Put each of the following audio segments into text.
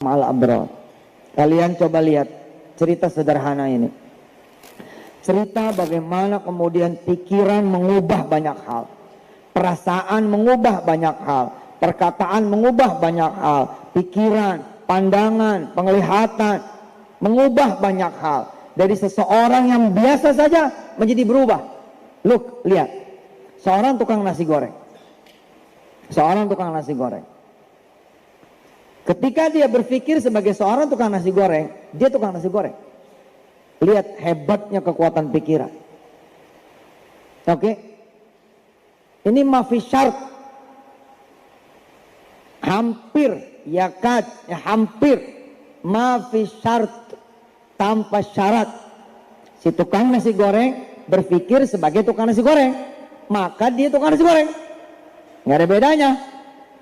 ma'al abrar. Kalian coba lihat cerita sederhana ini. Cerita bagaimana kemudian pikiran mengubah banyak hal, perasaan mengubah banyak hal, perkataan mengubah banyak hal, pikiran, pandangan, penglihatan mengubah banyak hal. Dari seseorang yang biasa saja menjadi berubah. Look, lihat, seorang tukang nasi goreng. Seorang tukang nasi goreng. Ketika dia berpikir sebagai seorang tukang nasi goreng, dia tukang nasi goreng. Lihat hebatnya kekuatan pikiran. Oke. Ini mafi syart. Hampir, yakad, ya hampir. Mafi syart. Tanpa syarat. Si tukang nasi goreng berpikir sebagai tukang nasi goreng. Maka dia tukang nasi goreng. Nggak ada bedanya.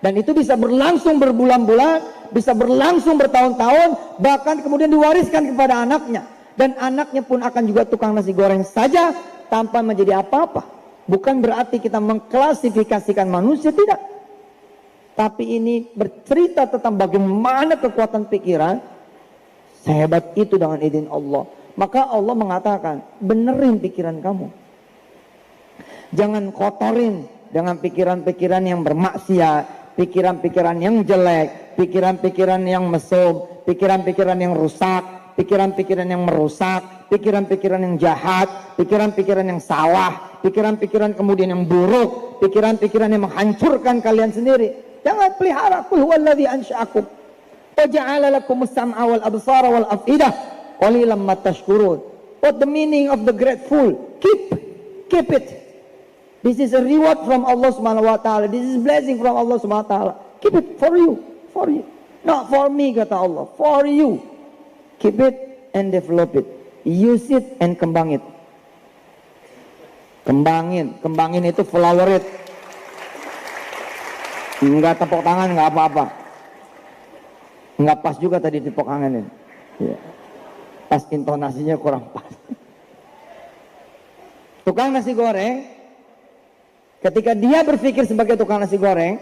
Dan itu bisa berlangsung berbulan-bulan, bisa berlangsung bertahun-tahun, bahkan kemudian diwariskan kepada anaknya. Dan anaknya pun akan juga tukang nasi goreng saja tanpa menjadi apa-apa. Bukan berarti kita mengklasifikasikan manusia, tidak. Tapi ini bercerita tentang bagaimana kekuatan pikiran sehebat itu dengan izin Allah. Maka Allah mengatakan, benerin pikiran kamu. Jangan kotorin dengan pikiran-pikiran yang bermaksiat, pikiran-pikiran yang jelek, pikiran-pikiran yang mesum, pikiran-pikiran yang rusak, pikiran-pikiran yang merusak, pikiran-pikiran yang jahat, pikiran-pikiran yang salah, pikiran-pikiran kemudian yang buruk, pikiran-pikiran yang menghancurkan kalian sendiri. Jangan pelihara. Qul huwallazi ansha'akum wa ja'ala lakumus sam'a wal absara wal afidah qalilan ma tashkurun. What the meaning of the grateful? Keep it. This is a reward from Allah Subhanahu wa taala. This is blessing from Allah Subhanahu wa taala. Keep it for you. Not for me, kata Allah. For you. Keep it and develop it. Use it and kembang it. Kembangin itu flower it. Enggak tepuk tangan, enggak apa-apa. Enggak pas juga tadi tepuk tangan ini. Ya. Pas intonasinya kurang pas. Tukang nasi goreng, ketika dia berpikir sebagai tukang nasi goreng,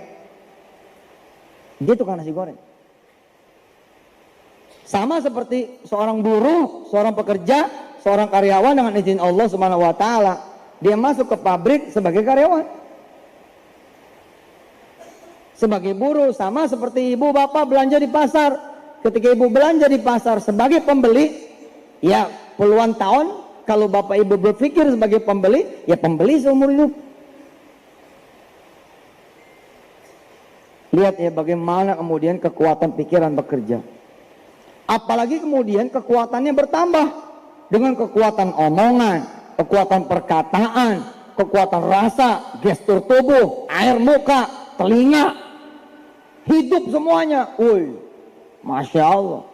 dia tukang nasi goreng. Sama seperti seorang buruh, seorang pekerja, seorang karyawan dengan izin Allah Subhanahu wa taala. Dia masuk ke pabrik sebagai karyawan. Sebagai buruh, sama seperti ibu bapak belanja di pasar. Ketika ibu belanja di pasar sebagai pembeli, ya puluhan tahun, kalau bapak ibu berpikir sebagai pembeli, ya pembeli seumur hidup. Lihat ya bagaimana kemudian kekuatan pikiran bekerja. Apalagi kemudian kekuatannya bertambah dengan kekuatan omongan, kekuatan perkataan, kekuatan rasa, gestur tubuh, air muka, telinga, hidup semuanya. Masya Allah.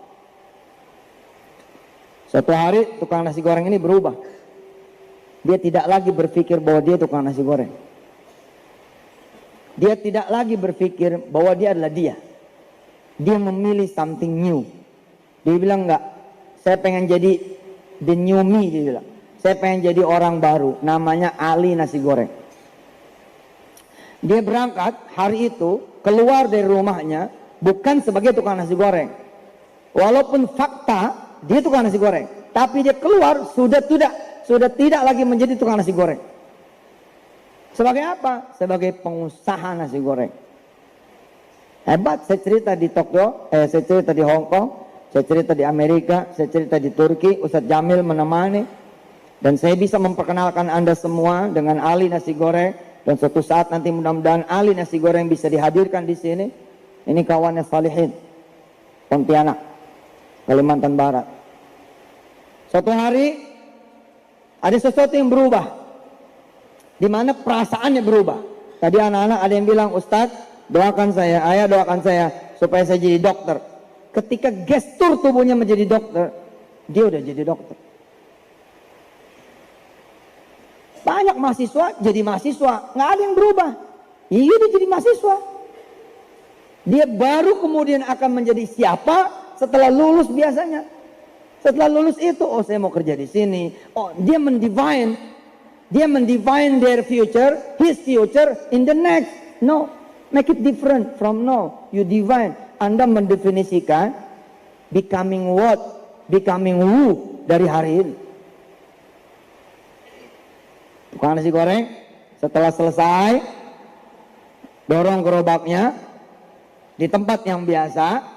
Suatu hari tukang nasi goreng ini berubah. Dia tidak lagi berpikir bahwa dia tukang nasi goreng. Dia tidak lagi berpikir bahwa dia adalah dia. Dia memilih something new. Dia bilang enggak, saya pengen jadi the new me, dia bilang. Saya pengen jadi orang baru, namanya Ali Nasi Goreng. Dia berangkat hari itu, keluar dari rumahnya, bukan sebagai tukang nasi goreng. Walaupun fakta, dia tukang nasi goreng. Tapi dia keluar, sudah tidak lagi menjadi tukang nasi goreng. Sebagai apa? Sebagai pengusaha nasi goreng. Hebat, saya cerita di Tokyo, saya cerita di Hong Kong, saya cerita di Amerika, saya cerita di Turki, Ustadz Jamil menemani. Dan saya bisa memperkenalkan Anda semua dengan Ali Nasi Goreng. Dan suatu saat nanti mudah-mudahan Ali Nasi Goreng bisa dihadirkan di sini. Ini kawannya Salihin, Pontianak, Kalimantan Barat. Suatu hari ada sesuatu yang berubah, di mana perasaannya berubah. Tadi anak-anak ada yang bilang, Ustadz doakan saya, ayah doakan saya supaya saya jadi dokter. Ketika gestur tubuhnya menjadi dokter, dia udah jadi dokter. Banyak mahasiswa jadi mahasiswa, nggak ada yang berubah. Iya, dia jadi mahasiswa. Dia baru kemudian akan menjadi siapa setelah lulus biasanya. Setelah lulus itu, oh saya mau kerja di sini. Oh, dia mendefine their future, his future in the next. No, make it different from now. You divine. Anda mendefinisikan becoming what? Becoming who dari hari ini. Tukang nasi goreng setelah selesai dorong gerobaknya di tempat yang biasa.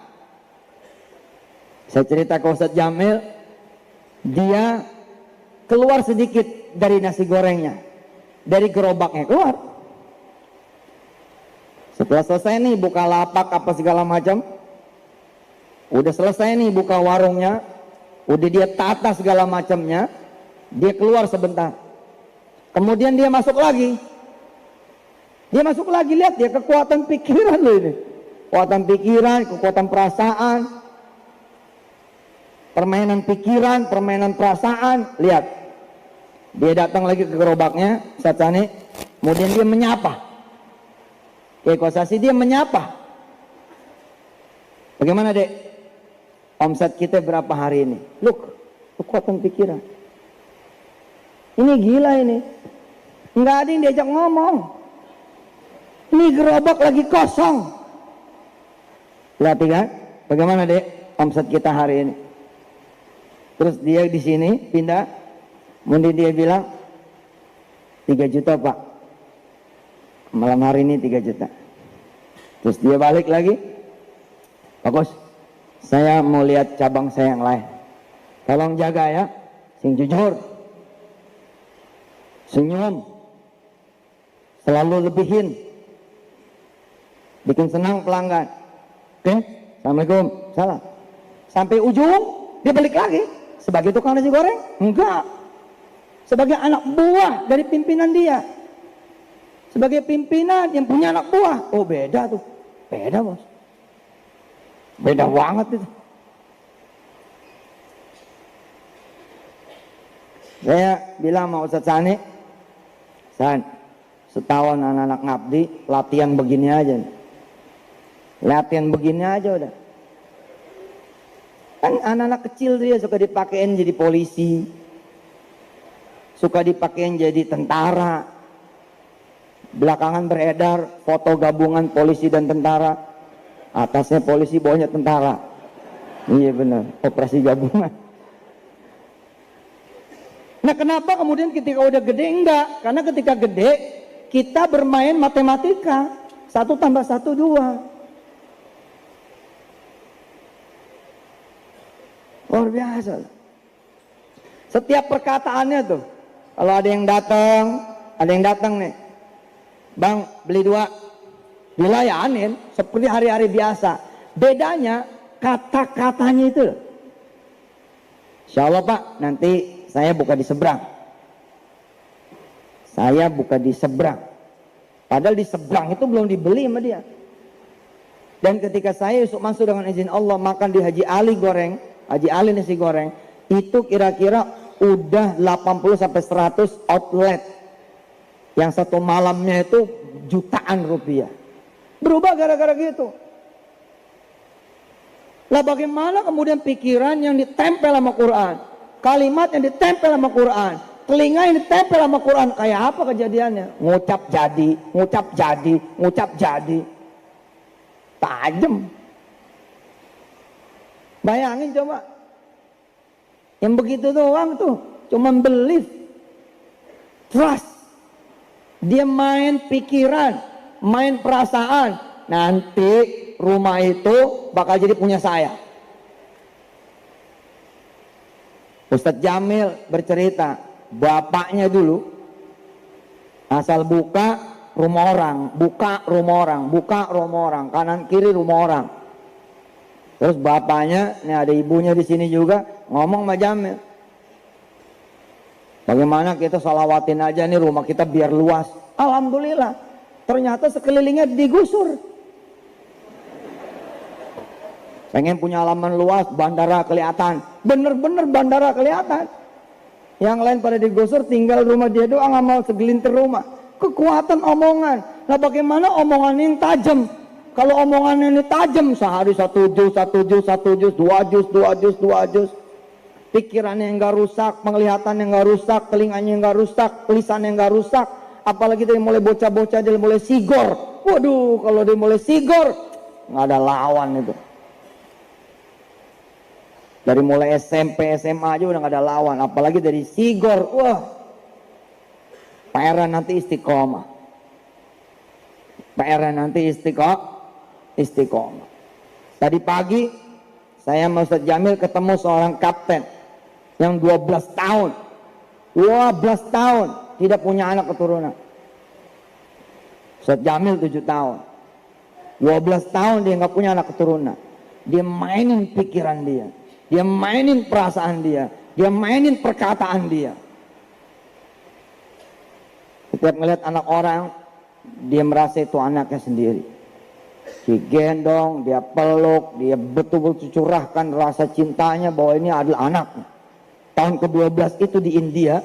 Saya cerita ke Ustadz Jamil, dia keluar sedikit dari nasi gorengnya, dari gerobaknya keluar. Setelah selesai nih buka lapak apa segala macam, udah selesai nih buka warungnya, udah dia tata segala macamnya, dia keluar sebentar. Kemudian dia masuk lagi. Dia masuk lagi, lihat dia kekuatan pikiran loh ini. Kekuatan pikiran, kekuatan perasaan. Permainan pikiran, permainan perasaan. Lihat. Dia datang lagi ke gerobaknya, Satsani. Kemudian dia menyapa. Kekosasi dia menyapa. Bagaimana dek? Omset kita berapa hari ini? Look, kekuatan pikiran. Ini gila ini. Nggak ada yang diajak ngomong. Ini gerobak lagi kosong. Lihat kan? Bagaimana dek omset kita hari ini? Terus dia di sini pindah. Kemudian dia bilang 3 juta pak. Malam hari ini 3 juta. Terus dia balik lagi. Bagus. Saya mau lihat cabang saya yang lain. Tolong jaga ya. Sing jujur. Senyum. Selalu lebihin. Bikin senang pelanggan. Oke? Assalamualaikum. Salam. Sampai ujung dia balik lagi. Sebagai tukang nasi goreng? Enggak. Sebagai anak buah dari pimpinan dia. Sebagai pimpinan yang punya anak buah. Oh beda tuh. Beda bos. Beda banget itu. Saya bilang sama Ustadz Sani, San, setahun anak-anak ngabdi latihan begini aja nih. Latihan begini aja udah. Kan anak-anak kecil dia suka dipakein jadi polisi, suka dipakein jadi tentara. Belakangan beredar foto gabungan polisi dan tentara. Atasnya polisi, bawahnya tentara. Iya benar, operasi gabungan. Nah kenapa kemudian ketika udah gede enggak? Karena ketika gede kita bermain matematika. 1 tambah 1 2. Luar biasa. Setiap perkataannya tuh. Kalau ada yang datang nih. Bang beli 2. Dilayanin seperti hari-hari biasa. Bedanya kata-katanya itu. Insya Allah Pak, nanti saya buka di seberang. Saya buka di seberang. Padahal di seberang itu belum dibeli sama dia. Dan ketika saya masuk dengan izin Allah makan di Haji Ali goreng, Haji Ali nasi goreng, itu kira-kira udah 80 sampai 100 outlet. Yang satu malamnya itu jutaan rupiah. Berubah gara-gara gitu. Lah bagaimana kemudian pikiran yang ditempel sama Quran, kalimat yang ditempel sama Quran, telinga yang ditempel sama Quran, kayak apa kejadiannya? Ngucap jadi, ngucap jadi, ngucap jadi. Tajam. Bayangin coba. Yang begitu doang tuh, cuma belief, trust. Dia main pikiran, main perasaan. Nanti rumah itu bakal jadi punya saya. Ustadz Jamil bercerita, bapaknya dulu asal buka rumah orang, buka rumah orang, buka rumah orang, kanan kiri rumah orang. Terus bapaknya, ini ada ibunya di sini juga, ngomong sama Jamil, bagaimana kita salawatin aja nih rumah kita biar luas. Alhamdulillah, ternyata sekelilingnya digusur. Pengen punya halaman luas, bandara kelihatan. Bener-bener bandara kelihatan. Yang lain pada digusur, tinggal rumah dia doang sama segelintir rumah. Kekuatan omongan. Nah bagaimana omongan yang tajam? Kalau omongan ini tajam, sehari 1 juz, 1 juz, 1 juz, 2 juz, 2 juz, 2 juz. Pikirannya yang gak rusak, penglihatan yang gak rusak, telinganya yang gak rusak, lisannya yang gak rusak. Apalagi dari mulai bocah-bocah, dia mulai sigor. Waduh, kalau dia mulai sigor, gak ada lawan itu. Dari mulai SMP, SMA aja udah gak ada lawan. Apalagi dari Sigor. Wah. PR nanti istiqomah. PR nanti istiqomah. Tadi pagi saya sama Ustaz Jamil ketemu seorang kapten yang 12 tahun. 12 tahun tidak punya anak keturunan. Ustaz Jamil 7 tahun. 12 tahun dia nggak punya anak keturunan. Dia mainin pikiran dia. Dia mainin perasaan dia. Dia mainin perkataan dia. Setiap ngeliat anak orang, dia merasa itu anaknya sendiri. Digendong, dia peluk, dia betul-betul curahkan rasa cintanya bahwa ini adalah anaknya. Tahun ke-12 itu di India,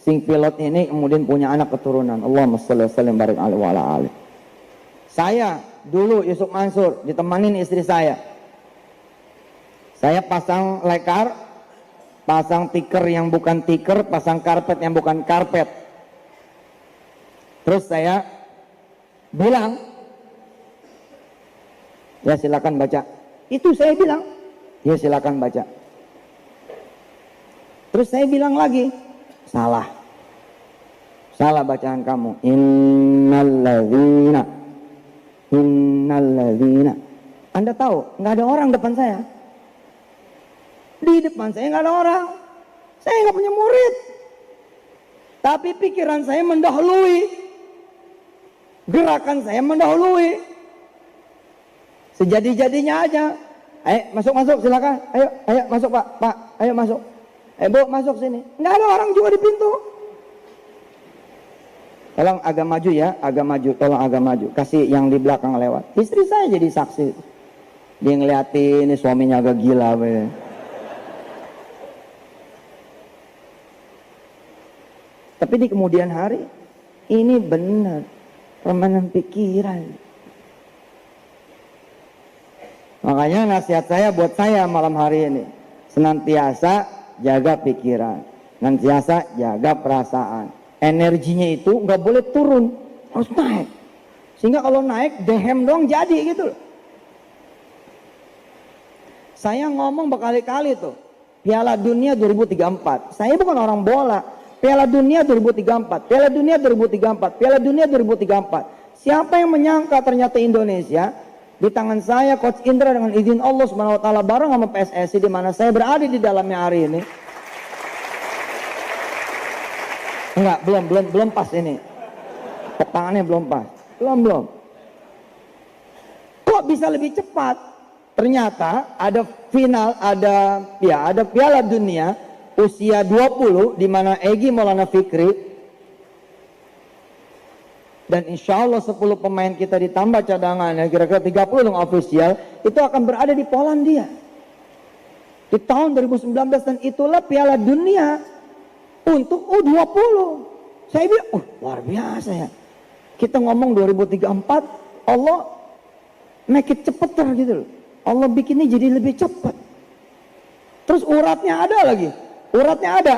sing pilot ini kemudian punya anak keturunan. Allahumma shalli wa sallim barik alaihi wa ala alihi. Saya dulu Yusuf Mansur ditemanin istri saya. Saya pasang lekar, pasang tikar yang bukan tikar, pasang karpet yang bukan karpet. Terus saya bilang, ya silakan baca. Itu saya bilang, ya silakan baca. Terus saya bilang lagi, salah bacaan kamu. Innalladzina. Anda tahu, nggak ada orang depan saya. Di depan saya nggak ada orang. Saya nggak punya murid. Tapi pikiran saya mendahului. Gerakan saya mendahului. Sejadi-jadinya aja. Ayo masuk silakan. Ayo masuk Pak. Ayo masuk. Bu masuk sini. Nggak ada orang juga di pintu. Tolong agak maju ya, tolong agak maju. Kasih yang di belakang lewat. Istri saya jadi saksi. Dia ngeliatin, ini suaminya agak gila. Be. Tapi di kemudian hari, ini benar. Permainan pikiran. Makanya nasihat saya buat saya malam hari ini. Senantiasa jaga pikiran. Senantiasa jaga perasaan. Energinya itu nggak boleh turun, harus naik. Sehingga kalau naik, dehem dong jadi gitu loh. Saya ngomong berkali-kali tuh, Piala Dunia 2034. Saya bukan orang bola. Piala Dunia 2034, Piala Dunia 2034, Piala Dunia 2034. Siapa yang menyangka ternyata Indonesia di tangan saya, Coach Indra dengan izin Allah Subhanahu Wa Taala bareng sama PSSI di mana saya berada di dalamnya hari ini. Enggak, belum pas ini. Tangannya belum pas. Belum. Kok bisa lebih cepat? Ternyata ada final, ada Piala Dunia usia 20 di mana Egy Maulana Fikri dan insya Allah 10 pemain kita ditambah cadangannya kira-kira 30 yang ofisial itu akan berada di Polandia di tahun 2019 dan itulah Piala Dunia untuk U20. Saya bilang, luar biasa ya. Kita ngomong 2034, Allah make it cepeter gitu loh. Allah bikinnya jadi lebih cepat. Terus uratnya ada lagi. Uratnya ada.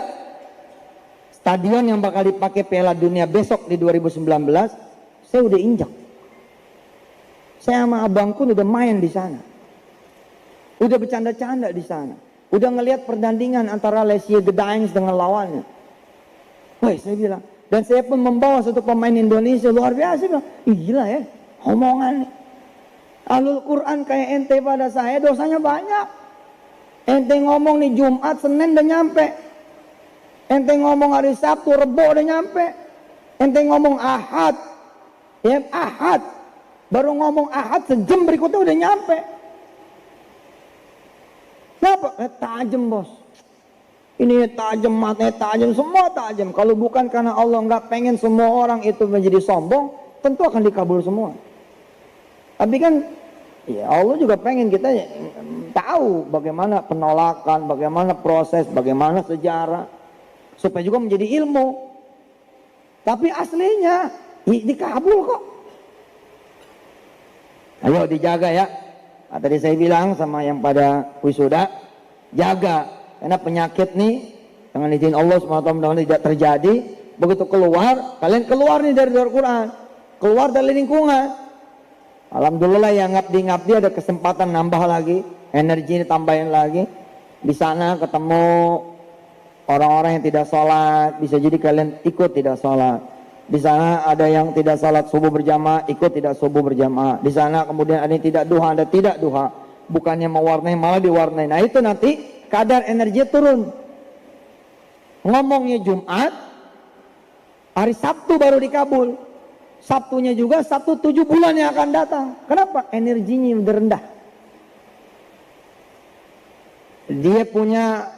Stadion yang bakal dipakai Piala Dunia besok di 2019, saya udah injak. Saya sama abangku udah main di sana. Udah bercanda-canda di sana. Udah ngelihat pertandingan antara Lesia Gedaings dengan lawannya. Wah, saya bilang, dan saya pun membawa satu pemain Indonesia luar biasa. Bilang, gila ya, omongan. Alul Quran kayak ente pada saya dosanya banyak. Ente ngomong nih Jumat, Senin udah nyampe. Ente ngomong hari Sabtu, Rebo udah nyampe. Ente ngomong Ahad, ya Ahad. Baru ngomong Ahad sejam berikutnya udah nyampe. Kenapa? Tajam bos. Ini tajam, matanya tajam, semua tajam. Kalau bukan karena Allah nggak pengen semua orang itu menjadi sombong, tentu akan dikabul semua. Tapi kan, ya Allah juga pengen kita tahu bagaimana penolakan, bagaimana proses, bagaimana sejarah, supaya juga menjadi ilmu. Tapi aslinya dikabul kok. Ayo dijaga ya. Tadi saya bilang sama yang pada wisuda, jaga. Karena penyakit nih, dengan izin Allah SWT mudah-mudahan tidak terjadi. Begitu keluar, kalian keluar nih dari Al-Quran. Keluar dari lingkungan. Alhamdulillah yang ngabdi-ngabdi ada kesempatan nambah lagi. Energi ditambahin lagi. Di sana ketemu orang-orang yang tidak sholat, bisa jadi kalian ikut tidak sholat. Di sana ada yang tidak sholat subuh berjamaah, ikut tidak subuh berjamaah. Di sana kemudian ada yang tidak duha, ada tidak duha. Bukannya mewarnai, malah diwarnai. Nah itu nanti kadar energi turun. Ngomongnya Jumat, hari Sabtu baru dikabul. Sabtunya juga Sabtu 7 bulan yang akan datang. Kenapa? Energinya udah rendah. Dia punya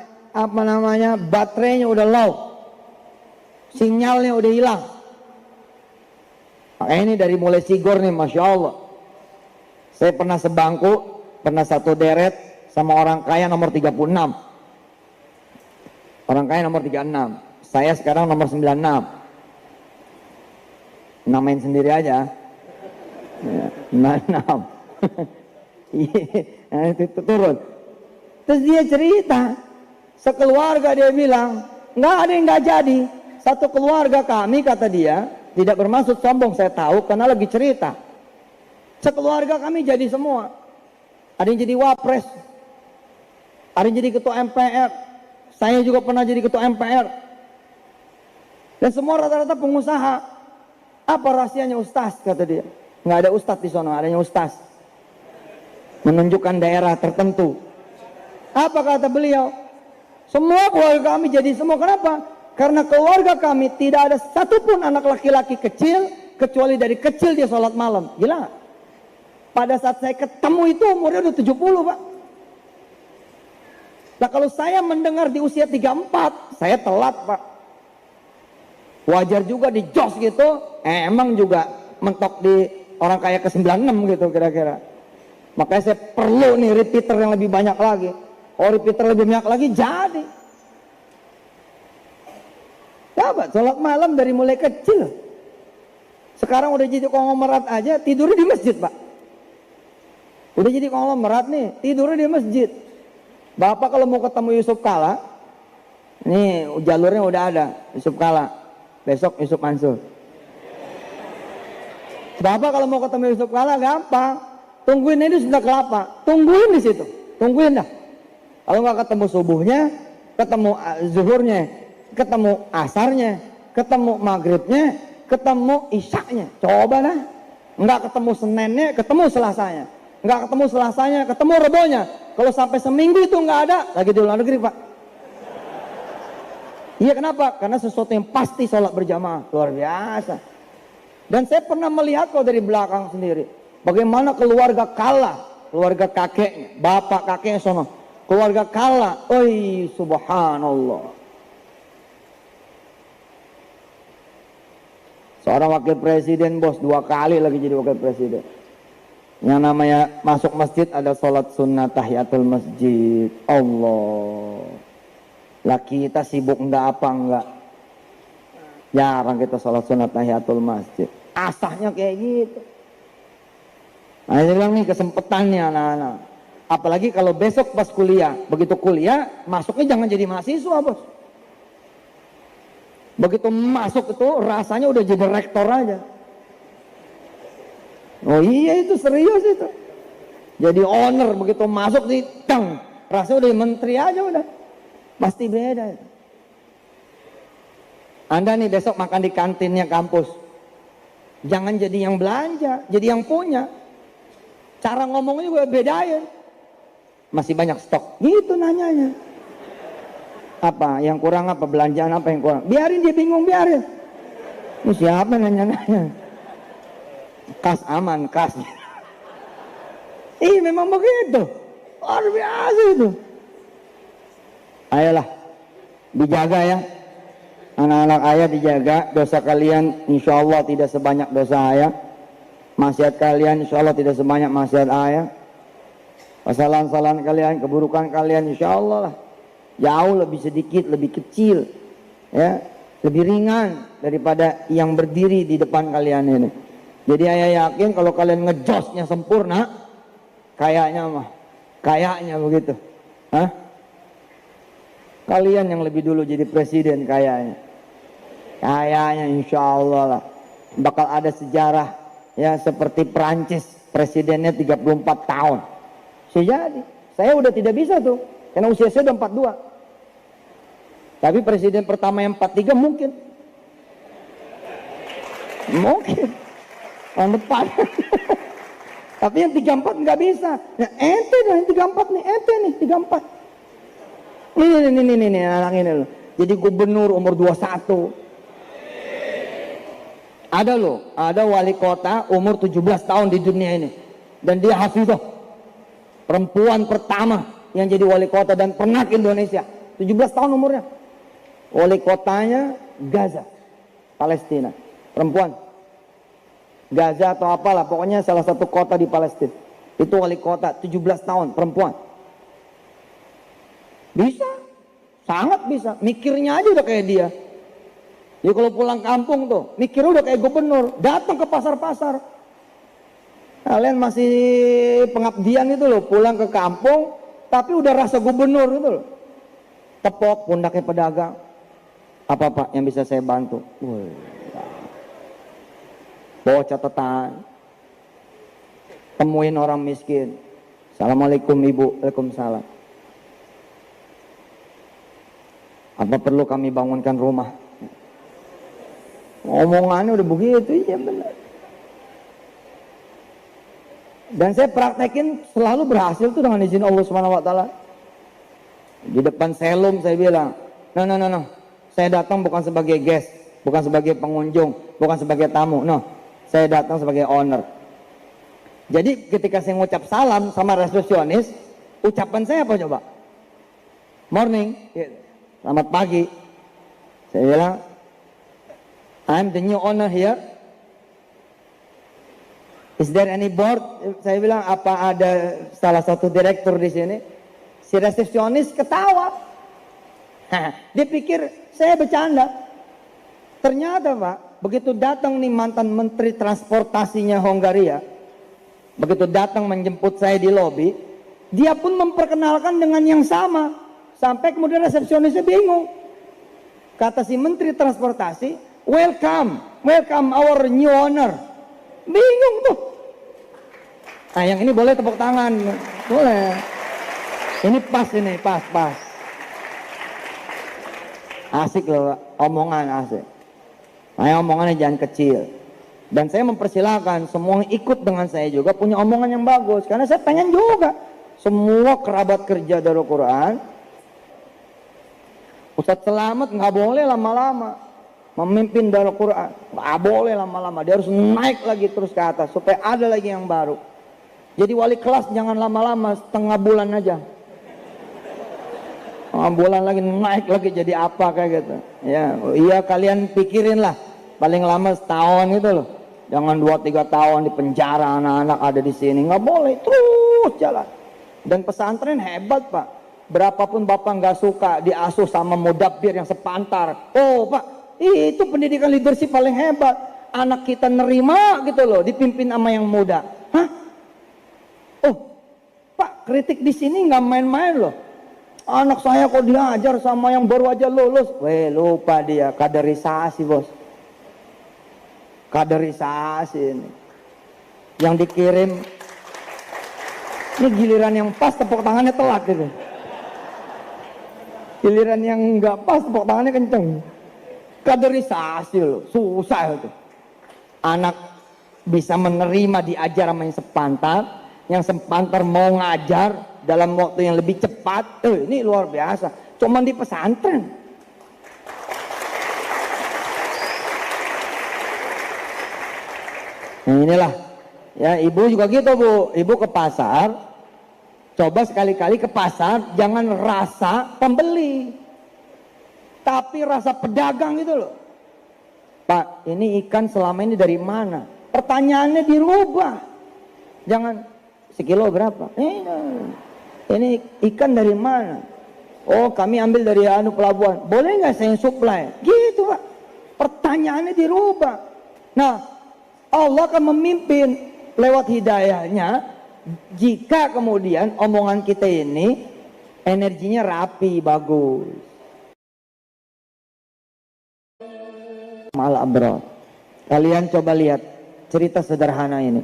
baterainya udah low, sinyalnya udah hilang. Makanya ini dari mulai Sigor nih, Masya Allah. Saya pernah sebangku, pernah satu deret sama orang kaya nomor 36. Orang kaya nomor 36. Saya sekarang nomor 96. Namain sendiri aja. 96. Itu turun. Terus dia cerita, sekeluarga dia bilang, nggak ada yang nggak jadi. Satu keluarga kami, kata dia, tidak bermaksud sombong, saya tahu karena lagi cerita. Sekeluarga kami jadi semua. Ada yang jadi wapres, ada yang jadi ketua MPR. Saya juga pernah jadi ketua MPR. Dan semua rata-rata pengusaha. Apa rahasianya ustaz, kata dia. Nggak ada ustaz di sana, adanya ustaz. Menunjukkan daerah tertentu. Apa kata beliau? Semua keluarga kami jadi semua. Kenapa? Karena keluarga kami tidak ada satupun anak laki-laki kecil, kecuali dari kecil dia sholat malam. Gila. Pada saat saya ketemu itu umurnya udah 70, Pak. Nah kalau saya mendengar di usia 34, saya telat, Pak. Wajar juga di jos gitu, emang juga mentok di orang kaya ke 96 gitu kira-kira. Makanya saya perlu nih repeater yang lebih banyak lagi. Oh repeater lebih banyak lagi jadi. Ya Pak, sholat malam dari mulai kecil. Sekarang udah jadi konglomerat aja, tidurnya di masjid Pak. Udah jadi konglomerat nih, tidurnya di masjid. Bapak kalau mau ketemu Yusuf Kala, ini jalurnya udah ada, Yusuf Kala. Besok Yusuf Mansur. Bapak kalau mau ketemu Yusuf Kala gampang. Tungguin ini sudah kelapa, tungguin di situ, tungguin dah. Kalau nggak ketemu subuhnya, ketemu zuhurnya, ketemu asarnya, ketemu maghribnya, ketemu isyaknya. Coba dah. Nggak ketemu Seninnya, ketemu Selasanya. Nggak ketemu Selasanya, ketemu Rebonya. Kalau sampai seminggu itu nggak ada, lagi di luar negeri Pak. Iya kenapa? Karena sesuatu yang pasti sholat berjamaah, luar biasa. Dan saya pernah melihat kok dari belakang sendiri, bagaimana keluarga Kala, keluarga kakeknya, bapak kakeknya sono. Keluarga Kala, oi subhanallah. Seorang wakil presiden bos, 2 kali lagi jadi wakil presiden. Yang namanya masuk masjid ada sholat sunnah tahiyatul masjid. Allah. Lah kita sibuk enggak apa enggak. Jarang kita sholat sunnah tahiyatul masjid. Asahnya kayak gitu. Nah saya bilang nih kesempatannya anak-anak. Apalagi kalau besok pas kuliah. Begitu kuliah, masuknya jangan jadi mahasiswa bos. Begitu masuk itu rasanya udah jadi rektor aja. Oh iya itu serius itu. Jadi owner begitu masuk nih, tang, rasanya udah menteri aja udah. Pasti beda. Anda nih besok makan di kantinnya kampus. Jangan jadi yang belanja, jadi yang punya. Cara ngomongnya juga bedain. Masih banyak stok, gitu nanyanya. Apa yang kurang, apa belanjaan apa yang kurang? Biarin dia bingung, biarin. Ini siapa nanya-nanya? Kas aman, kas. Memang begitu. Luar biasa itu. Ayolah, dijaga ya. Anak-anak ayah dijaga. Dosa kalian insya Allah tidak sebanyak dosa ayah. Maksiat kalian insya Allah tidak sebanyak maksiat ayah. Kesalahan-kesalahan kalian, keburukan kalian insya Allah lah jauh lebih sedikit, lebih kecil, ya, lebih ringan daripada yang berdiri di depan kalian ini. Jadi ayah yakin kalau kalian ngejosnya sempurna, kayaknya begitu. Hah? Kalian yang lebih dulu jadi presiden kayaknya insya Allah lah bakal ada sejarah ya seperti Perancis presidennya 34 tahun. Jadi saya udah tidak bisa tuh. Karena usia saya udah 42. Tapi presiden pertama yang 43 mungkin. Mungkin. Tahun depan. Tapi yang 34 nggak bisa. Nah, ente dah yang 34 nih, ente nih 34. Ini anak ini loh. Jadi gubernur umur 21. Ada loh, ada wali kota umur 17 tahun di dunia ini. Dan dia hafizah. Perempuan pertama yang jadi wali kota dan pernah ke Indonesia. 17 tahun umurnya. Wali kotanya Gaza, Palestina. Perempuan. Gaza atau apalah, pokoknya salah satu kota di Palestina. Itu wali kota, 17 tahun, perempuan. Bisa, sangat bisa. Mikirnya aja udah kayak dia. Jadi kalau pulang kampung tuh, mikirnya udah kayak gubernur. Datang ke pasar-pasar. Kalian masih pengabdian itu loh, pulang ke kampung, tapi udah rasa gubernur gitu loh. Tepok pundaknya pedagang. Apa pak yang bisa saya bantu? Bawa catatan, temuin orang miskin. Assalamualaikum ibu, waalaikumsalam. Apa perlu kami bangunkan rumah? Omongannya udah begitu, iya benar. Dan saya praktekin selalu berhasil tuh dengan izin Allah Subhanahu Wa Taala. Di depan selum saya bilang, no. Saya datang bukan sebagai guest, bukan sebagai pengunjung, bukan sebagai tamu, no. Saya datang sebagai owner. Jadi ketika saya ngucap salam sama resepsionis, ucapan saya apa coba? Morning, selamat pagi. Saya bilang, I'm the new owner here. Is there any board? Saya bilang, apa ada salah satu direktur di sini? Si resepsionis ketawa. Dia pikir saya bercanda. Ternyata pak, begitu datang nih mantan menteri transportasinya Hongaria, begitu datang menjemput saya di lobi, dia pun memperkenalkan dengan yang sama. Sampai kemudian resepsionisnya bingung. Kata si menteri transportasi, welcome our new owner. Bingung tuh. Nah yang ini boleh tepuk tangan. Boleh. Ini pas. Asik loh, omongan asik. Nah, omongannya jangan kecil. Dan saya mempersilahkan semua yang ikut dengan saya juga punya omongan yang bagus. Karena saya pengen juga semua kerabat kerja Darul Quran, Ustadz Selamat nggak boleh lama-lama memimpin Darul Quran. Nggak boleh lama-lama. Dia harus naik lagi terus ke atas supaya ada lagi yang baru. Jadi wali kelas jangan lama-lama, setengah bulan aja. Bulan lagi naik lagi jadi apa kayak gitu. Ya, iya kalian pikirin lah. Paling lama setahun gitu loh. Jangan 2-3 tahun di penjara anak-anak ada di sini. Nggak boleh, terus jalan. Dan pesantren hebat pak. Berapapun bapak nggak suka diasuh sama mudabbir yang sepantar. Oh pak, itu pendidikan leadership paling hebat. Anak kita nerima gitu loh, dipimpin sama yang muda. Hah? Oh, pak kritik di sini nggak main-main loh. Anak saya kok diajar sama yang baru aja lulus. Weh lupa dia, kaderisasi bos. Kaderisasi ini. Yang dikirim. Ini giliran yang pas tepuk tangannya telat gitu. Giliran yang nggak pas tepuk tangannya kenceng. Kaderisasi loh, susah itu. Anak bisa menerima diajar sama yang sepantar. Yang sepantar mau ngajar dalam waktu yang lebih cepat, ini luar biasa. Cuman di pesantren. Nah, inilah, ya ibu juga gitu bu. Ibu ke pasar, coba sekali-kali ke pasar, jangan rasa pembeli, tapi rasa pedagang gitu loh. Pak, ini ikan selama ini dari mana? Pertanyaannya dirubah. Jangan sekilo berapa? Ini ikan dari mana? Oh kami ambil dari pelabuhan. Boleh nggak saya supply? Gitu pak. Pertanyaannya dirubah. Nah Allah akan memimpin lewat hidayahnya. Jika kemudian omongan kita ini energinya rapi, bagus. Malah abroad. Kalian coba lihat cerita sederhana ini.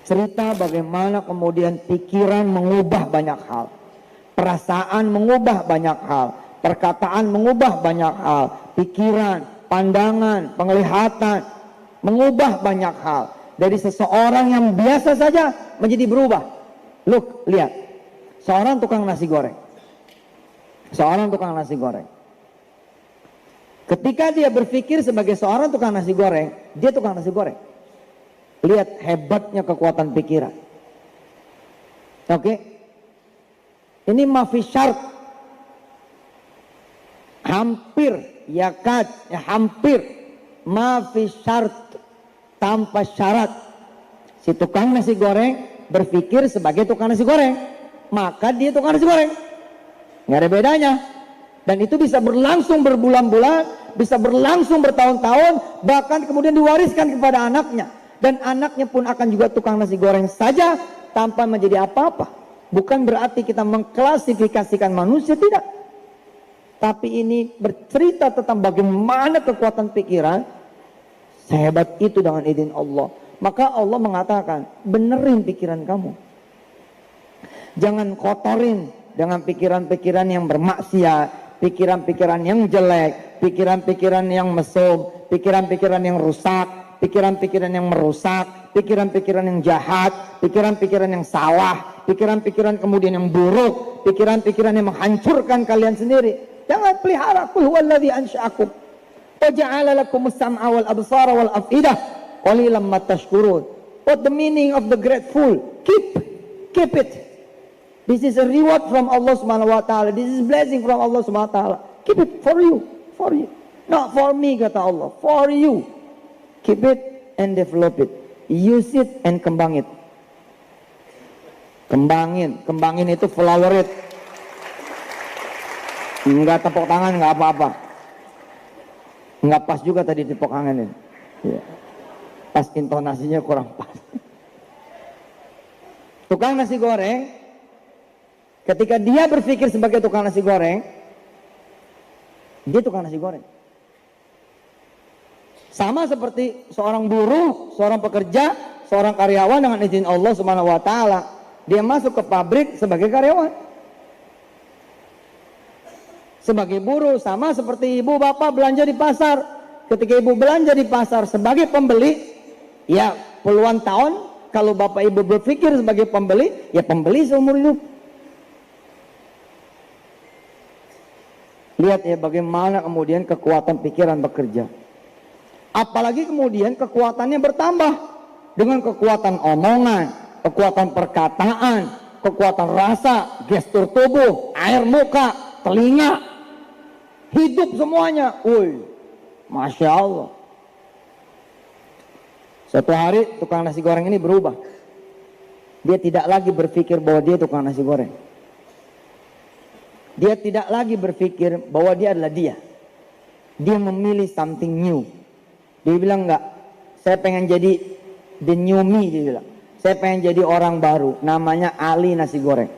Cerita bagaimana kemudian pikiran mengubah banyak hal. Perasaan mengubah banyak hal, perkataan mengubah banyak hal, pikiran, pandangan, penglihatan mengubah banyak hal. Dari seseorang yang biasa saja menjadi berubah. Look, lihat. Seorang tukang nasi goreng. Seorang tukang nasi goreng. Ketika dia berpikir sebagai seorang tukang nasi goreng, dia tukang nasi goreng. Lihat hebatnya kekuatan pikiran. Oke? Ini mafi syart. Hampir, yakad, ya hampir. Mafi syart. Tanpa syarat. Si tukang nasi goreng berpikir sebagai tukang nasi goreng, maka dia tukang nasi goreng. Nggak ada bedanya. Dan itu bisa berlangsung berbulan-bulan, bisa berlangsung bertahun-tahun, bahkan kemudian diwariskan kepada anaknya. Dan anaknya pun akan juga tukang nasi goreng saja tanpa menjadi apa-apa. Bukan berarti kita mengklasifikasikan manusia, tidak. Tapi ini bercerita tentang bagaimana kekuatan pikiran sehebat itu dengan izin Allah. Maka Allah mengatakan, benerin pikiran kamu. Jangan kotorin dengan pikiran-pikiran yang bermaksiat, pikiran-pikiran yang jelek, pikiran-pikiran yang mesum, pikiran-pikiran yang rusak, pikiran-pikiran yang merusak, pikiran-pikiran yang jahat, pikiran-pikiran yang salah, pikiran-pikiran kemudian yang buruk, pikiran-pikiran yang menghancurkan kalian sendiri. Jangan pelihara. Qul huwallazi ansha'akum wa ja'ala lakumus sam'a wal absara wal afidah qalilan ma tashkurun. What the meaning of the grateful? Keep it. This is a reward from Allah Subhanahu wa taala. This is blessing from Allah Subhanahu wa taala. Keep it for you. Not for me, kata Allah. For you. Keep it and develop it. Use it and kembang it. Kembangin itu flower it. Enggak tepuk tangan, enggak apa-apa. Enggak pas juga tadi tepuk tangan ini. Ya. Pas intonasinya kurang pas. Tukang nasi goreng, ketika dia berpikir sebagai tukang nasi goreng, dia tukang nasi goreng. Sama seperti seorang buruh, seorang pekerja, seorang karyawan dengan izin Allah Subhanahu wa taala. Dia masuk ke pabrik sebagai karyawan. Sebagai buruh, sama seperti ibu bapak belanja di pasar. Ketika ibu belanja di pasar sebagai pembeli, ya puluhan tahun. Kalau bapak ibu berpikir sebagai pembeli, ya pembeli seumur hidup. Lihat ya bagaimana kemudian kekuatan pikiran bekerja. Apalagi kemudian kekuatannya bertambah dengan kekuatan omongan, kekuatan perkataan, kekuatan rasa, gestur tubuh, air muka, telinga, hidup semuanya. Woi, Masya Allah. Suatu hari tukang nasi goreng ini berubah. Dia tidak lagi berpikir bahwa dia tukang nasi goreng. Dia tidak lagi berpikir bahwa dia adalah dia. Dia memilih something new. Dia bilang enggak, saya pengen jadi the new me, dia bilang. Saya pengen jadi orang baru, namanya Ali Nasi Goreng.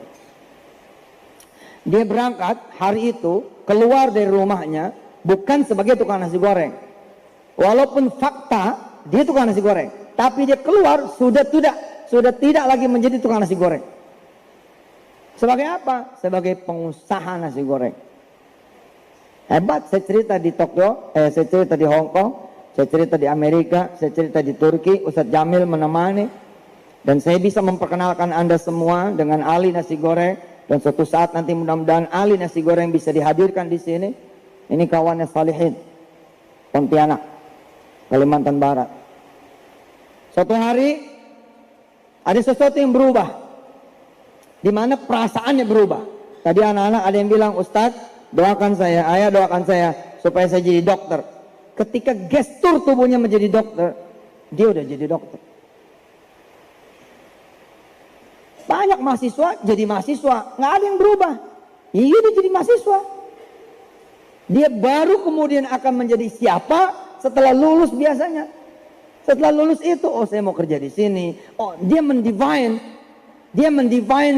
Dia berangkat hari itu, keluar dari rumahnya, bukan sebagai tukang nasi goreng. Walaupun fakta, dia tukang nasi goreng. Tapi dia keluar, sudah tidak lagi menjadi tukang nasi goreng. Sebagai apa? Sebagai pengusaha nasi goreng. Hebat, saya cerita di Tokyo, saya cerita di Hong Kong, saya cerita di Amerika, saya cerita di Turki, Ustadz Jamil menemani. Dan saya bisa memperkenalkan Anda semua dengan Ali Nasi Goreng. Dan suatu saat nanti mudah-mudahan Ali Nasi Goreng bisa dihadirkan di sini. Ini kawannya Salihin, Pontianak, Kalimantan Barat. Suatu hari ada sesuatu yang berubah, di mana perasaannya berubah. Tadi anak-anak ada yang bilang, Ustadz doakan saya, ayah doakan saya supaya saya jadi dokter. Ketika gestur tubuhnya menjadi dokter, dia udah jadi dokter. Banyak mahasiswa jadi mahasiswa, nggak ada yang berubah. Iya, dia jadi mahasiswa. Dia baru kemudian akan menjadi siapa setelah lulus biasanya. Setelah lulus itu, oh saya mau kerja di sini. Oh, dia mendefine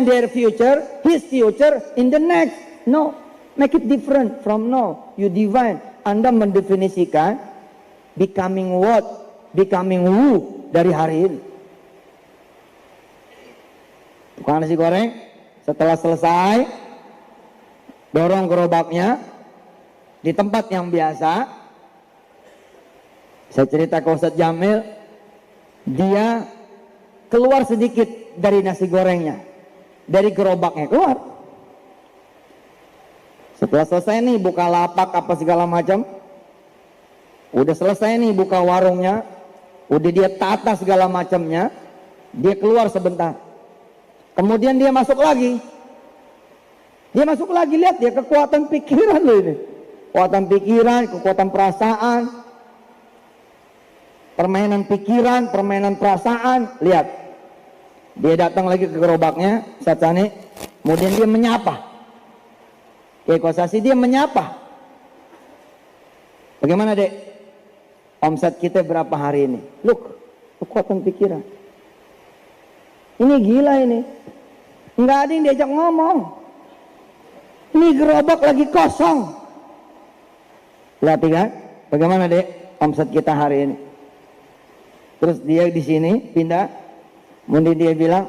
their future, his future in the next. No, make it different from now. You define. Anda mendefinisikan becoming what, becoming who dari hari ini. Tukang nasi goreng setelah selesai dorong gerobaknya di tempat yang biasa. Saya cerita ke Ustadz Jamil, dia keluar sedikit dari nasi gorengnya, dari gerobaknya keluar. Setelah selesai nih buka lapak apa segala macam, udah selesai nih buka warungnya, udah dia tata segala macamnya, dia keluar sebentar. Kemudian dia masuk lagi. Dia masuk lagi, lihat dia kekuatan pikiran loh ini. Kekuatan pikiran, kekuatan perasaan. Permainan pikiran, permainan perasaan, lihat. Dia datang lagi ke gerobaknya, Satsani, kemudian dia menyapa. Kiai Kosasi dia menyapa. Bagaimana dek? Omset kita berapa hari ini? Look, kekuatan pikiran. Ini gila ini. Nggak ada yang diajak ngomong. Ini gerobak lagi kosong. Lihat kan? Bagaimana dek? Omset kita hari ini. Terus dia di sini pindah, kemudian dia bilang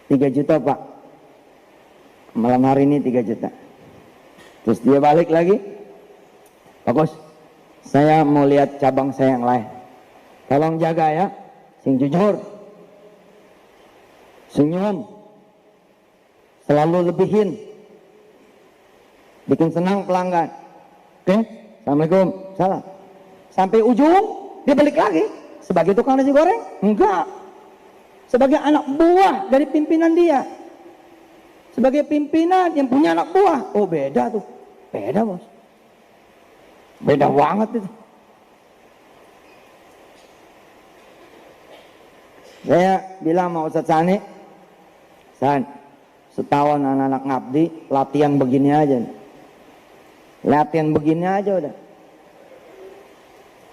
3 juta pak, malam hari ini 3 juta. Terus dia balik lagi, bagus, saya mau lihat cabang saya yang lain, tolong jaga ya, sing jujur, senyum, selalu lebihin, bikin senang pelanggan. Oke, assalamualaikum, salam. Sampai ujung dia balik lagi. Sebagai tukang nasi goreng? Enggak. Sebagai anak buah dari pimpinan dia. Sebagai pimpinan yang punya anak buah. Oh beda tuh. Beda bos. Beda banget itu. Saya bilang sama Ustadz Sani, San, setahun anak-anak ngabdi, latihan begini aja nih. Latihan begini aja udah.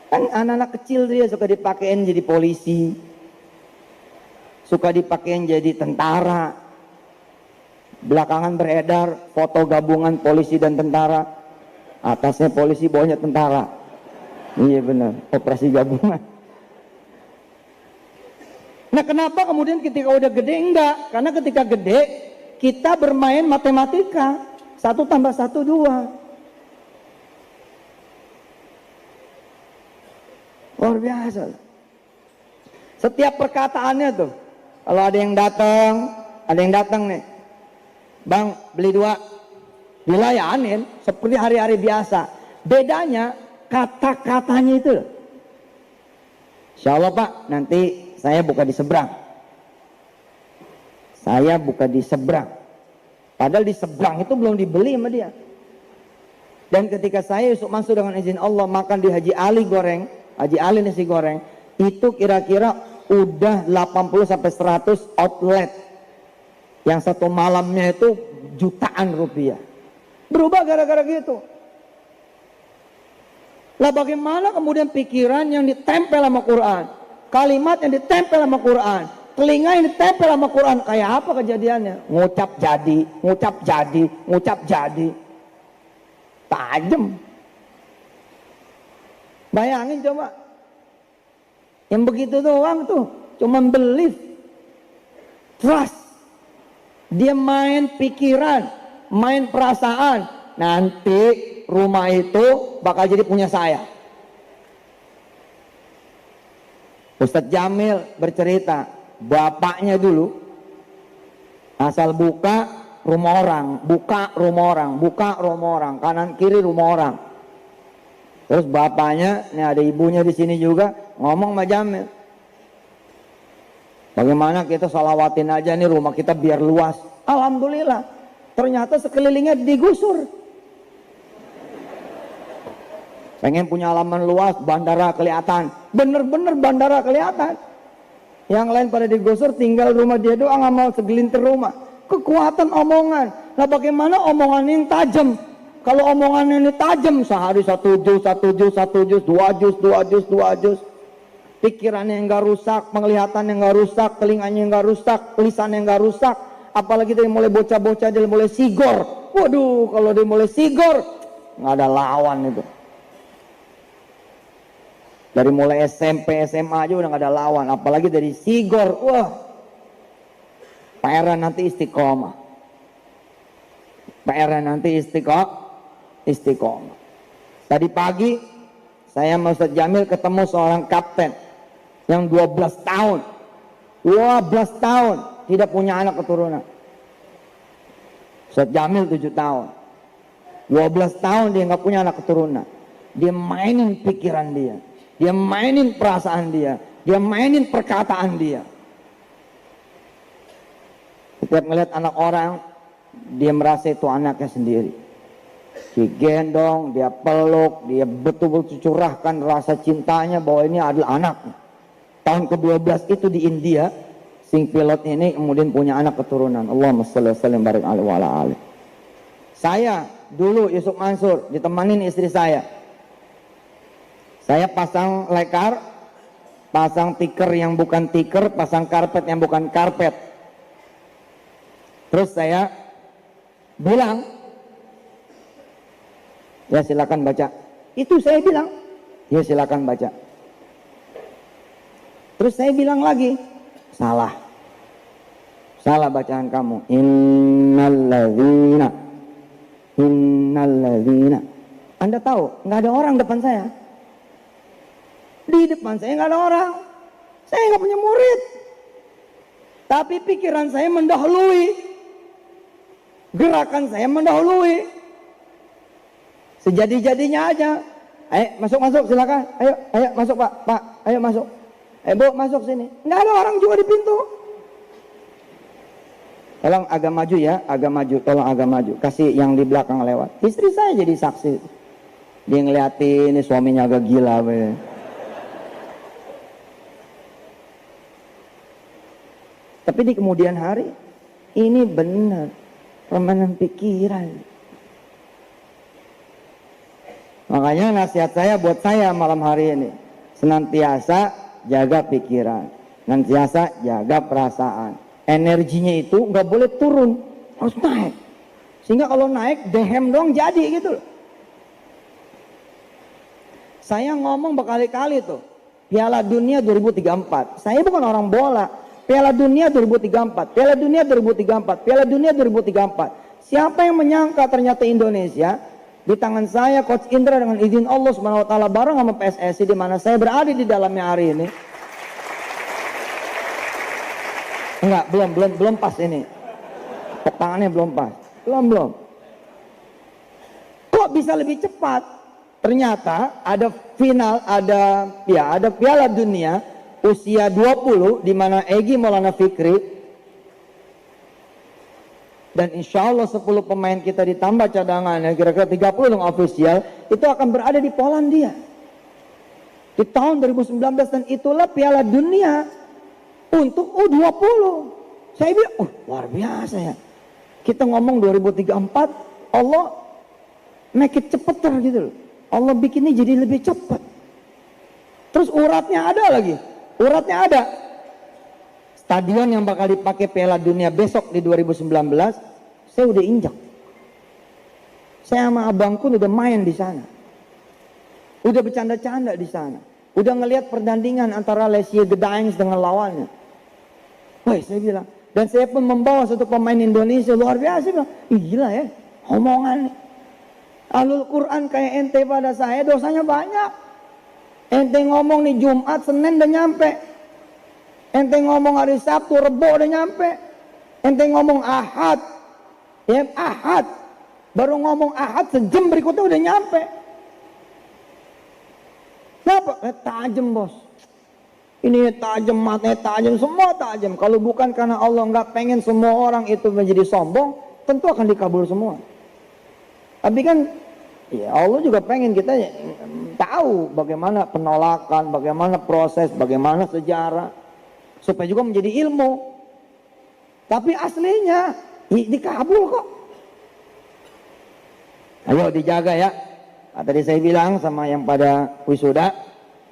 Kan anak-anak kecil dia suka dipakein jadi polisi, suka dipakein jadi tentara. Belakangan beredar foto gabungan polisi dan tentara, atasnya polisi, bawahnya tentara. Iya benar, operasi gabungan. Nah kenapa kemudian ketika udah gede enggak? Karena ketika gede kita bermain matematika, 1 tambah 1 2. Luar biasa. Setiap perkataannya tuh, kalau ada yang datang nih, bang beli 2, dilayanin seperti hari-hari biasa. Bedanya kata-katanya itu. Insya Allah pak, nanti saya buka di seberang. Saya buka di seberang. Padahal di seberang itu belum dibeli sama dia. Dan ketika saya masuk dengan izin Allah makan di Haji Ali goreng, Haji Ali nasi goreng, itu kira-kira udah 80 sampai 100 outlet. Yang satu malamnya itu jutaan rupiah. Berubah gara-gara gitu. Lah bagaimana kemudian pikiran yang ditempel sama Quran, kalimat yang ditempel sama Quran, telinga yang ditempel sama Quran, kayak apa kejadiannya? Ngucap jadi, ngucap jadi, ngucap jadi. Tajam. Bayangin coba, yang begitu doang tuh, cuma belief, trust. Dia main pikiran, main perasaan. Nanti rumah itu bakal jadi punya saya. Ustadz Jamil bercerita, bapaknya dulu asal buka rumah orang, buka rumah orang, buka rumah orang, kanan kiri rumah orang. Terus bapaknya, ini ada ibunya di sini juga, ngomong sama Jamil, bagaimana kita salawatin aja nih rumah kita biar luas. Alhamdulillah, ternyata sekelilingnya digusur. Pengen punya halaman luas, bandara kelihatan, bener-bener bandara kelihatan. Yang lain pada digusur, tinggal rumah dia doang sama segelintir rumah. Kekuatan omongan. Nah bagaimana omongan yang tajam? Kalau omongan ini tajam, sehari 1 juz, 1 juz, 1 juz, 2 juz, 2 juz, 2 juz. Pikirannya yang gak rusak, penglihatan yang gak rusak, telinganya yang gak rusak, lisannya yang gak rusak. Apalagi dari mulai bocah-bocah, dia mulai sigor. Waduh, kalau dia mulai sigor, gak ada lawan itu. Dari mulai SMP, SMA aja udah gak ada lawan. Apalagi dari sigor, wah. PR nanti istiqomah. PR nanti istiqomah. Tadi pagi saya sama Ustaz Jamil ketemu seorang kapten yang 12 tahun tidak punya anak keturunan. Ustaz Jamil 7 tahun, 12 tahun dia nggak punya anak keturunan. Dia mainin pikiran dia mainin perasaan dia mainin perkataan dia. Setiap ngeliat anak orang, dia merasa itu anaknya sendiri. Digendong, dia peluk, dia betul-betul curahkan rasa cintanya bahwa ini adalah anaknya. Tahun ke-12 itu di India, sing pilot ini kemudian punya anak keturunan. Allahumma shalli wa sallim barik alaihi wa ala alihi. Saya dulu Yusuf Mansur ditemanin istri saya. Saya pasang lekar, pasang tikar yang bukan tikar, pasang karpet yang bukan karpet. Terus saya bilang, ya silakan baca. Itu saya bilang, ya silakan baca. Terus saya bilang lagi, salah bacaan kamu. Innalladzina. Anda tahu, nggak ada orang depan saya. Di depan saya nggak ada orang. Saya nggak punya murid. Tapi pikiran saya mendahului. Gerakan saya mendahului. Sejadi-jadinya aja. Ayo masuk silakan. Ayo masuk Pak. Ayo masuk. Bu masuk sini. Nggak ada orang juga di pintu. Tolong agak maju ya, tolong agak maju. Kasih yang di belakang lewat. Istri saya jadi saksi. Dia ngeliatin, ini suaminya agak gila. Tapi di kemudian hari, ini benar. Permainan pikiran. Makanya nasihat saya buat saya malam hari ini, senantiasa jaga pikiran, senantiasa jaga perasaan. Energinya itu nggak boleh turun, harus naik. Sehingga kalau naik, dehem dong jadi gitu. Saya ngomong berkali-kali tuh, Piala Dunia 2034. Saya bukan orang bola. Piala Dunia 2034, Piala Dunia 2034, Piala Dunia 2034. Siapa yang menyangka ternyata Indonesia di tangan saya, Coach Indra dengan izin Allah Subhanahu wa taala bareng sama PSSI di mana saya berada di dalamnya hari ini. Enggak, belum pas ini. Tangannya belum pas. Belum. Kok bisa lebih cepat? Ternyata ada final, ada Piala Dunia usia 20 di mana Egy Maulana Fikri dan insya Allah 10 pemain kita ditambah cadangannya kira-kira 30 yang ofisial itu akan berada di Polandia di tahun 2019 dan itulah Piala Dunia untuk U20. Saya bilang, luar biasa ya. Kita ngomong 2034, Allah make it cepeter gitu loh. Allah bikinnya jadi lebih cepat. Terus uratnya ada lagi. Uratnya ada. Stadion yang bakal dipakai Piala Dunia besok di 2019, saya udah injak. Saya sama abangku udah main di sana. Udah bercanda-canda di sana. Udah ngelihat pertandingan antara Lesia Gdańsk dengan lawannya. Wah, saya bilang. Dan saya pun membawa satu pemain Indonesia luar biasa. Bilang, gila ya, omongan nih. Alul Quran kayak ente pada saya, dosanya banyak. Ente ngomong nih Jumat, Senin udah nyampe. Ente ngomong hari Sabtu, Rebo udah nyampe. Ente ngomong Ahad, ya Ahad. Baru ngomong Ahad, sejam berikutnya udah nyampe. Kenapa? Tajam bos. Ini tajam, matanya tajam, semua tajam. Kalau bukan karena Allah nggak pengen semua orang itu menjadi sombong, tentu akan dikabul semua. Tapi kan ya Allah juga pengen kita tahu bagaimana penolakan, bagaimana proses, bagaimana sejarah, supaya juga menjadi ilmu. Tapi aslinya dikabul kok. Ayo dijaga ya. Tadi saya bilang sama yang pada wisuda,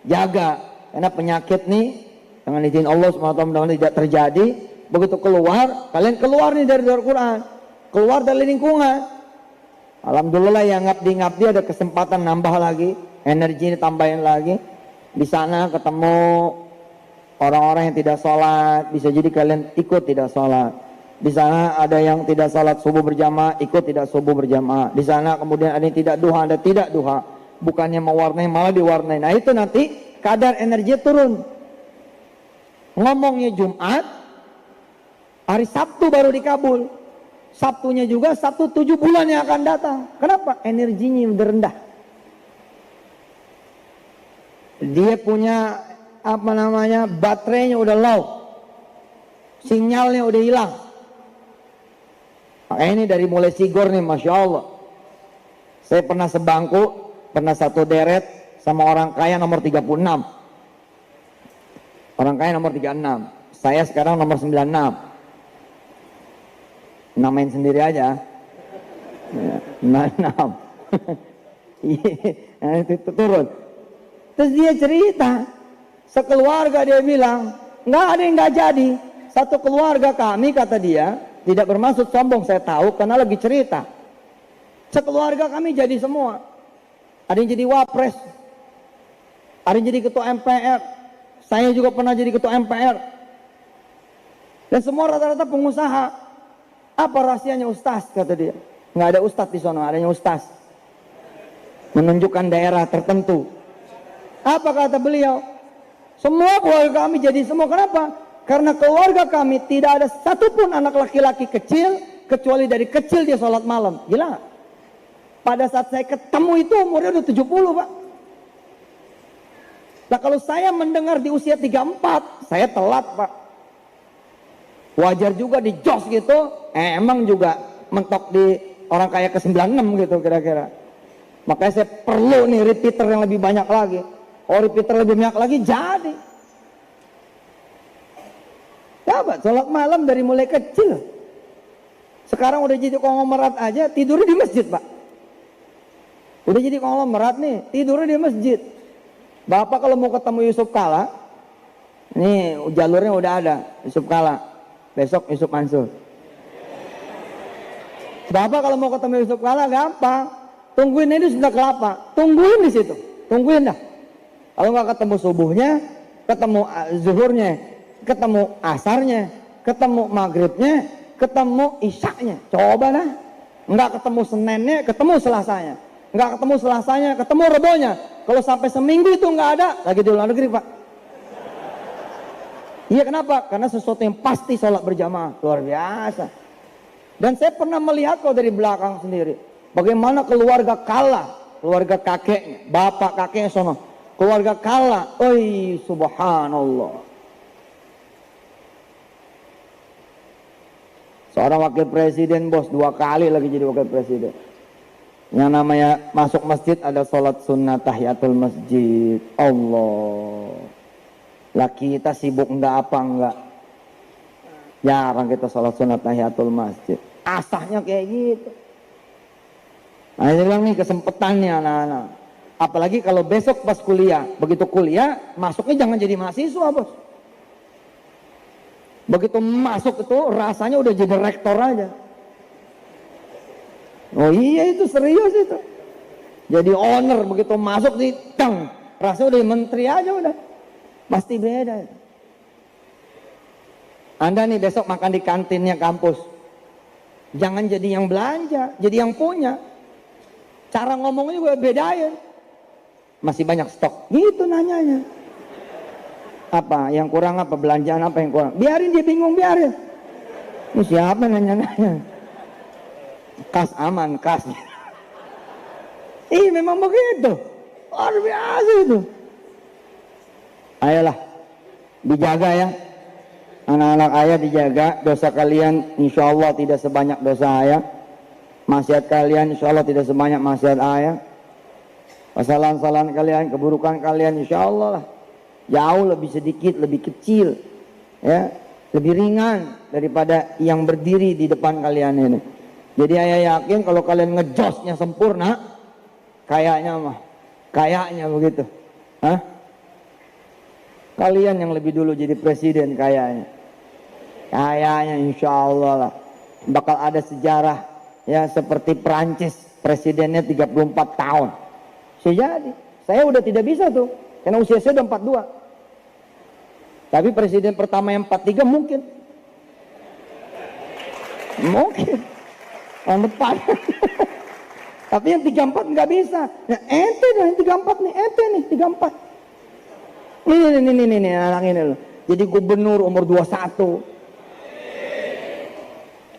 jaga. Karena penyakit nih, dengan izin Allah SWT tidak terjadi. Begitu keluar, kalian keluar nih dari Al-Quran, keluar dari lingkungan. Alhamdulillah yang ngabdi ada kesempatan nambah lagi, energi ditambahin lagi. Di sana ketemu orang-orang yang tidak sholat, bisa jadi kalian ikut tidak sholat. Di sana ada yang tidak salat subuh berjamaah, ikut tidak subuh berjamaah. Di sana kemudian ada yang tidak duha, ada tidak duha. Bukannya mewarnai malah diwarnai. Nah itu nanti kadar energi turun. Ngomongnya Jumat, hari Sabtu baru dikabul. Sabtunya juga Sabtu 7 bulan yang akan datang. Kenapa? Energinya udah rendah. Dia punya apa namanya, baterainya udah low, sinyalnya udah hilang. Makanya ini dari mulai sigor nih, Masya Allah. Saya pernah sebangku, pernah satu deret sama orang kaya nomor 36. Orang kaya nomor 36. Saya sekarang nomor 96. Namain sendiri aja. 96. Itu turun. Terus dia cerita, sekeluarga dia bilang, nggak ada yang nggak jadi. Satu keluarga kami, kata dia, tidak bermaksud sombong, saya tahu karena lagi cerita. Sekeluarga kami jadi semua. Ada yang jadi wapres, ada yang jadi ketua MPR. Saya juga pernah jadi ketua MPR. Dan semua rata-rata pengusaha. Apa rahasianya Ustaz, kata dia. Nggak ada Ustaz di sana, adanya Ustaz. Menunjukkan daerah tertentu. Apa kata beliau? Semua keluarga kami jadi semua. Kenapa? Karena keluarga kami tidak ada satupun anak laki-laki kecil, kecuali dari kecil dia sholat malam. Gila. Pada saat saya ketemu itu umurnya udah 70, Pak. Nah kalau saya mendengar di usia 34, saya telat, Pak. Wajar juga di jos gitu, emang juga mentok di orang kaya ke 96 gitu kira-kira. Makanya saya perlu nih repeater yang lebih banyak lagi. Oh repeater lebih banyak lagi jadi. Ya Pak, sholat malam dari mulai kecil. Sekarang udah jadi konglomerat aja, tidurnya di masjid, Pak. Udah jadi konglomerat nih, tidurnya di masjid. Bapak kalau mau ketemu Yusuf Kala, nih jalurnya udah ada, Yusuf Kala. Besok Yusuf Mansur. Bapak kalau mau ketemu Yusuf Kala gampang. Tungguin ini sudah kelapa, tungguin di situ, tungguin dah. Kalau nggak ketemu subuhnya, ketemu zuhurnya, ketemu asarnya, ketemu maghribnya, ketemu isyaknya. Coba dah. Nggak ketemu Seninnya, ketemu Selasanya. Nggak ketemu Selasanya, ketemu Rebonya. Kalau sampai seminggu itu nggak ada, lagi di luar negeri, Pak. Iya kenapa? Karena sesuatu yang pasti sholat berjamaah, luar biasa. Dan saya pernah melihat kok dari belakang sendiri, bagaimana keluarga Kala, keluarga kakeknya, bapak kakeknya sono, keluarga Kala, oi subhanallah. Seorang wakil presiden bos, 2 kali lagi jadi wakil presiden. Yang namanya masuk masjid ada sholat sunnah tahiyatul masjid. Allah. Lah kita sibuk enggak apa enggak. Jarang kita sholat sunnah tahiyatul masjid. Asahnya kayak gitu. Nah saya bilang nih kesempatannya anak-anak. Apalagi kalau besok pas kuliah. Begitu kuliah masuknya jangan jadi mahasiswa bos. Begitu masuk itu rasanya udah jadi rektor aja. Oh iya itu serius itu. Jadi owner begitu masuk di teng. Rasanya udah menteri aja udah. Pasti beda. Anda nih besok makan di kantinnya kampus. Jangan jadi yang belanja, jadi yang punya. Cara ngomongnya juga bedain. Masih banyak stok. Gitu nanyanya. Apa yang kurang, apa belanjaan apa yang kurang? Biarin dia bingung, biarin. Ini siapa nanya-nanya? Kas aman, kas. Memang begitu. Luar biasa itu. Ayolah, dijaga ya. Anak-anak ayah dijaga. Dosa kalian insya Allah tidak sebanyak dosa ayah. Maksiat kalian insya Allah tidak sebanyak maksiat ayah. Kesalahan-kesalahan kalian, keburukan kalian insya Allah lah jauh lebih sedikit, lebih kecil, ya, lebih ringan daripada yang berdiri di depan kalian ini. Jadi ayah yakin kalau kalian ngejosnya sempurna, kayaknya begitu. Hah? Kalian yang lebih dulu jadi presiden kayaknya insya Allah lah bakal ada sejarah ya seperti Perancis presidennya 34 tahun. Jadi saya udah tidak bisa tuh karena usia saya udah 42. Tapi presiden pertama yang 43 mungkin. Mungkin tahun depan. Tapi yang 34 nggak bisa. Nah, ente dah yang 34 nih, ente nih 34. Ini anak ini loh. Jadi gubernur umur 21.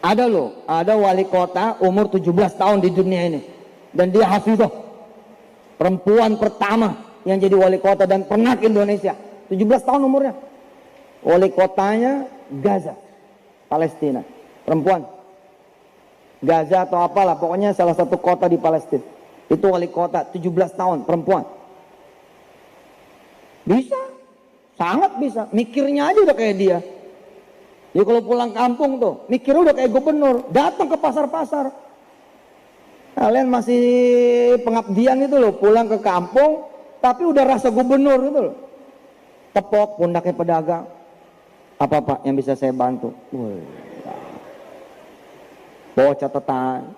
Ada loh, ada wali kota umur 17 tahun di dunia ini. Dan dia hafizah. Perempuan pertama yang jadi wali kota dan pernah ke Indonesia. 17 tahun umurnya. Wali kotanya Gaza, Palestina. Perempuan. Gaza atau apalah, pokoknya salah satu kota di Palestina. Itu wali kota, 17 tahun, perempuan. Bisa, sangat bisa. Mikirnya aja udah kayak dia. Jadi kalau pulang kampung tuh, mikirnya udah kayak gubernur. Datang ke pasar-pasar. Kalian masih pengabdian itu loh, pulang ke kampung, tapi udah rasa gubernur gitu loh. Tepok pundaknya pedagang. Apa Pak yang bisa saya bantu? Bawa catatan,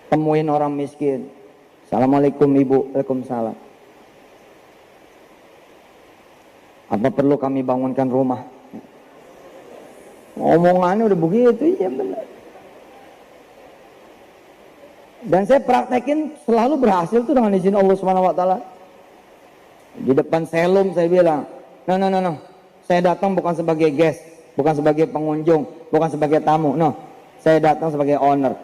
temuin orang miskin. Assalamualaikum Ibu. Waalaikumsalam. Apa perlu kami bangunkan rumah? Omongannya udah begitu, iya benar. Dan saya praktekin selalu berhasil tuh dengan izin Allah Subhanahu wa taala. Di depan selum saya bilang, no. Saya datang bukan sebagai guest, bukan sebagai pengunjung, bukan sebagai tamu. No. Saya datang sebagai owner.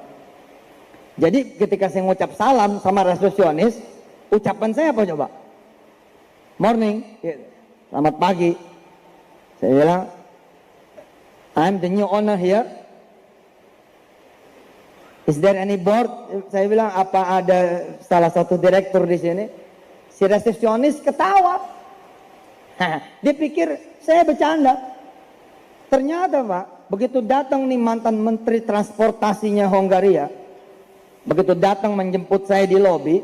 Jadi ketika saya ngucap salam sama resepsionis, ucapan saya apa coba? Morning, selamat pagi. Saya bilang, I'm the new owner here. Is there any board? Saya bilang, apa ada salah satu direktur di sini? Si resepsionis ketawa. Dia pikir saya bercanda. Ternyata Pak, begitu datang nih mantan menteri transportasinya Hongaria, begitu datang menjemput saya di lobi,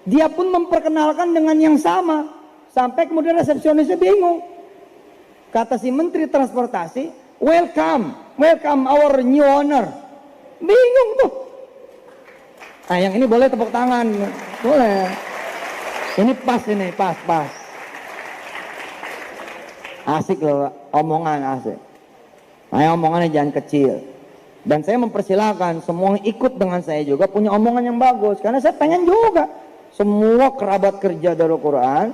dia pun memperkenalkan dengan yang sama. Sampai kemudian resepsionisnya bingung. Kata si menteri transportasi, welcome our new owner. Bingung tuh. Nah yang ini boleh tepuk tangan. Boleh. Ini pas. Asik loh, omongan asik. Nah, omongannya jangan kecil. Dan saya mempersilahkan semua yang ikut dengan saya juga punya omongan yang bagus. Karena saya pengen juga semua kerabat kerja Darul Quran,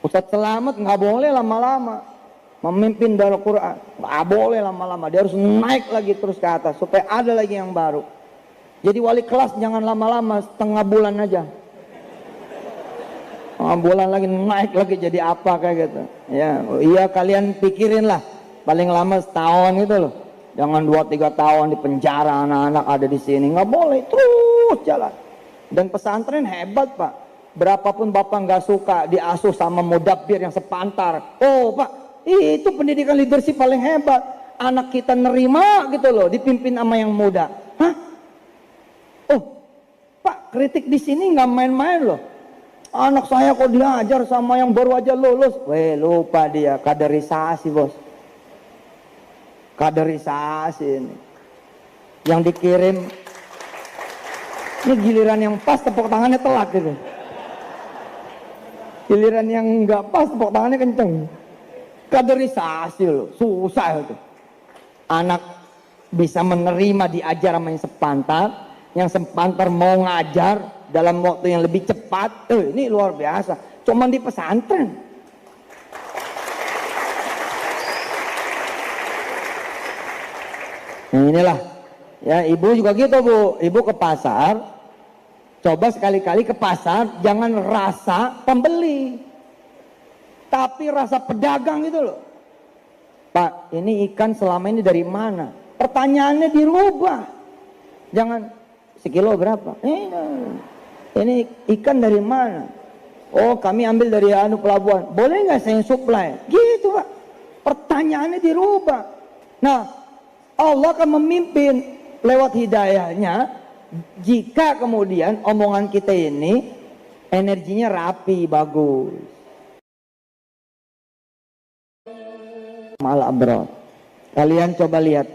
Ustadz Selamat nggak boleh lama-lama memimpin Darul Quran. Nggak boleh lama-lama. Dia harus naik lagi terus ke atas supaya ada lagi yang baru. Jadi wali kelas jangan lama-lama, setengah bulan aja. Bulan lagi naik lagi jadi apa kayak gitu. Ya, iya kalian pikirin lah. Paling lama setahun gitu loh. Jangan 2-3 tahun di penjara anak-anak ada di sini. Nggak boleh, terus jalan. Dan pesantren hebat Pak. Berapapun Bapak nggak suka diasuh sama mudabbir yang sepantar. Oh Pak, itu pendidikan leadership paling hebat. Anak kita nerima gitu loh, dipimpin sama yang muda. Hah? Oh, Pak, kritik di sini nggak main-main loh. Anak saya kok diajar sama yang baru aja lulus. Weh, lupa dia, kaderisasi bos. Kaderisasi ini. Yang dikirim, ini giliran yang pas tepuk tangannya telat gitu. Giliran yang nggak pas tepuk tangannya kenceng. Kaderisasi loh, susah itu. Anak bisa menerima diajar sama yang sepantar mau ngajar dalam waktu yang lebih cepat. Ini luar biasa. Cuman di pesantren. Nah, inilah ya, ibu juga gitu Bu. Ibu ke pasar, coba sekali-kali ke pasar jangan rasa pembeli, tapi rasa pedagang gitu loh. Pak, ini ikan selama ini dari mana? Pertanyaannya dirubah. Jangan sekilo berapa? Ini ikan dari mana? Oh, kami ambil dari pelabuhan. Boleh nggak saya supply? Gitu Pak. Pertanyaannya dirubah. Nah, Allah akan memimpin lewat hidayahnya jika kemudian omongan kita ini energinya rapi, bagus. Malah abroad. Kalian coba lihat